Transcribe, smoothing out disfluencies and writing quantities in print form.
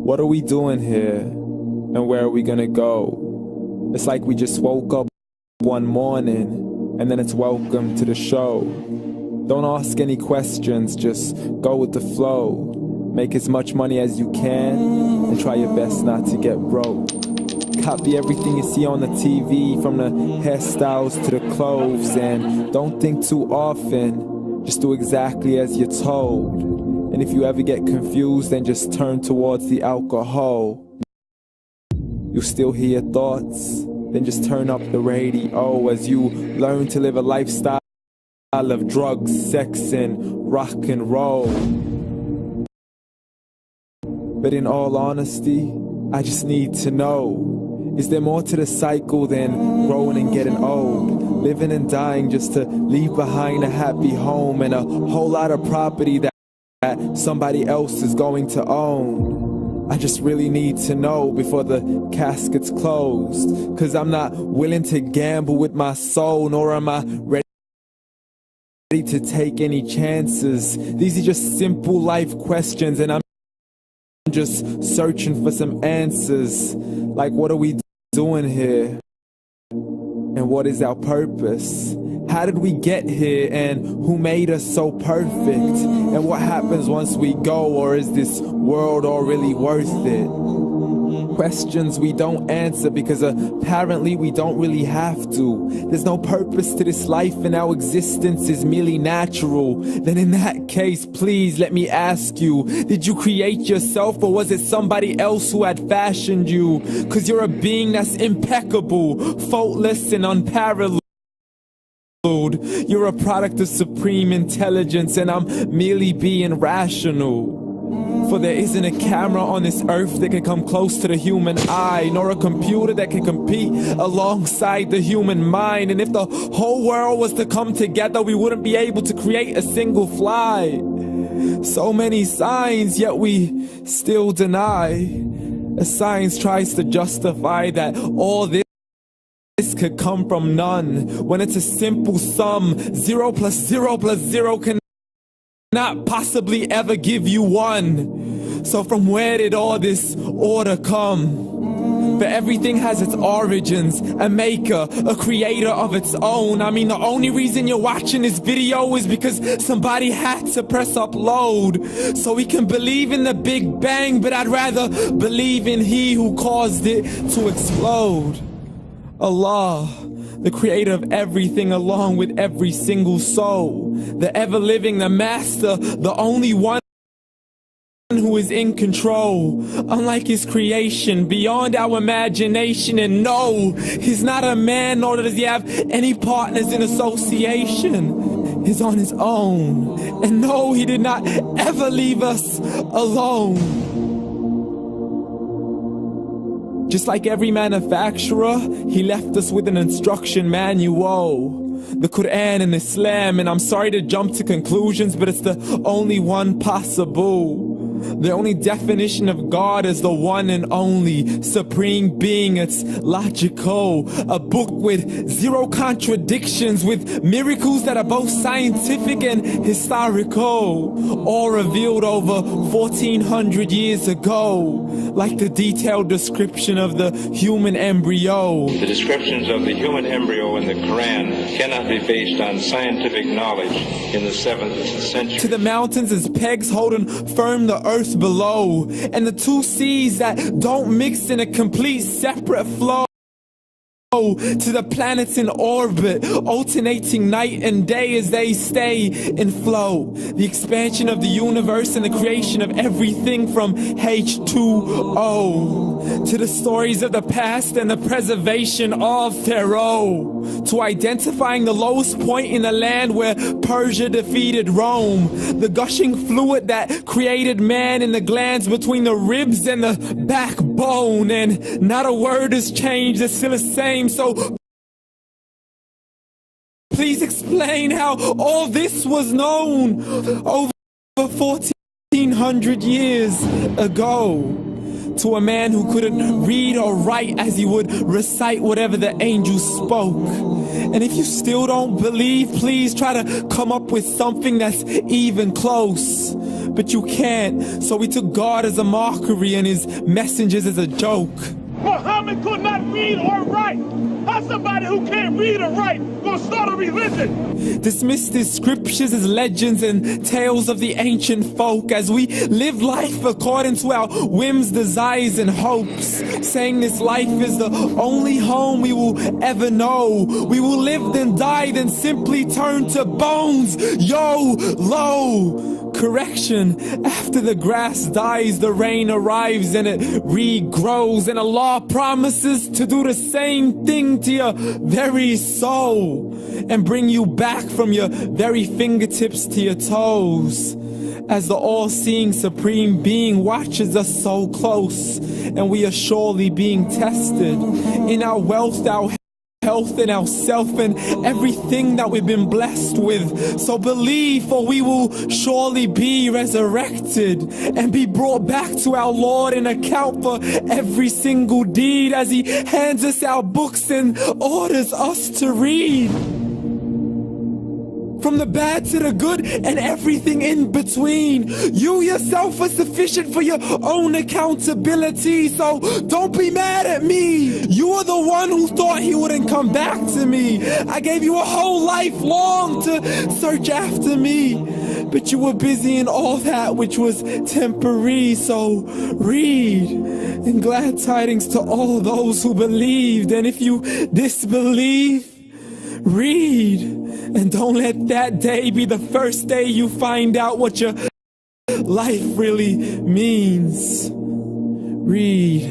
What are we doing here? And where are we gonna go? It's like we just woke up one morning, and then it's welcome to the show. Don't ask any questions, just go with the flow. Make as much money as you can, and try your best not to get broke. Copy everything you see on the TV, from the hairstyles to the clothes, and don't think too often, just do exactly as you're told. And if you ever get confused, then just turn towards the alcohol. You still hear your thoughts, then just turn up the radio as you learn to live a lifestyle of drugs, sex, and rock and roll. But in all honesty, I just need to know, is there more to the cycle than growing and getting old? Living and dying just to leave behind a happy home and a whole lot of property that somebody else is going to own. I just really need to know before the casket's closed, 'cause I'm not willing to gamble with my soul, nor am I ready to take any chances. These are just simple life questions, and I'm just searching for some answers. Like, what are we doing here? And what is our purpose? How did we get here, and who made us so perfect? And what happens once we go, or is this world all really worth it? Questions we don't answer because apparently we don't really have to. There's no purpose to this life and our existence is merely natural. Then in that case, please let me ask you, did you create yourself, or was it somebody else who had fashioned you? 'Cause you're a being that's impeccable, faultless and unparalleled. You're a product of supreme intelligence, and I'm merely being rational. For there isn't a camera on this earth that can come close to the human eye, nor a computer that can compete alongside the human mind. And if the whole world was to come together, we wouldn't be able to create a single fly. So many signs, yet we still deny. As science tries to justify that all this could come from none, when it's a simple sum. 0 plus 0 plus 0 cannot possibly ever give you 1. So from where did all this order come? But everything has its origins, a maker, a creator of its own. I mean, the only reason you're watching this video is because somebody had to press upload. So we can believe in the Big Bang, but I'd rather believe in He who caused it to explode. Allah, the creator of everything, along with every single soul, the ever-living, the master, the only one who is in control, unlike his creation, beyond our imagination. And no, he's not a man, nor does he have any partners in association. He's on his own. And no, he did not ever leave us alone. Just like every manufacturer, he left us with an instruction manual. The Quran and Islam, and I'm sorry to jump to conclusions, but it's the only one possible. The only definition of God is the one and only supreme being. It's logical, a book with 0 contradictions, with miracles that are both scientific and historical, all revealed over 1400 years ago, like the detailed description of the human embryo. The descriptions of the human embryo in the Quran cannot be based on scientific knowledge in the 7th century. To the mountains as pegs holding firm the earth below, and the 2 seas that don't mix in a complete separate flow. To the planets in orbit, alternating night and day as they stay in flow. The expansion of the universe and the creation of everything from H2O. To the stories of the past and the preservation of Pharaoh. To identifying the lowest point in the land where Persia defeated Rome. The gushing fluid that created man in the glands between the ribs and the backbone. And not a word has changed, it's still the same. So please explain how all this was known over 1400 years ago. to a man who couldn't read or write as he would recite whatever the angel spoke. And if you still don't believe, please try to come up with something that's even close. But you can't, so we took God as a mockery and his messengers as a joke. Muhammad could not read or write. How's somebody who can't read or write gonna start a religion? Dismissed his scriptures as legends and tales of the ancient folk as we live life according to our whims, desires, and hopes, saying this life is the only home we will ever know. We will live then die, then simply turn to bones. YOLO! Correction, after the grass dies, the rain arrives and it regrows, and Allah promises to do the same thing to your very soul and bring you back from your very fingertips to your toes, as the all-seeing supreme being watches us so close, and we are surely being tested in our wealth, our health, and our self, and everything that we've been blessed with. So believe, for we will surely be resurrected and be brought back to our Lord and account for every single deed as he hands us our books and orders us to read. From the bad to the good and everything in between. You yourself are sufficient for your own accountability, so don't be mad at me. You are the one who thought he wouldn't come back to me. I gave you a whole life long to search after me, but you were busy in all that which was temporary. So read, and glad tidings to all those who believed. And if you disbelieve, read, and don't let that day be the first day you find out what your life really means. Read.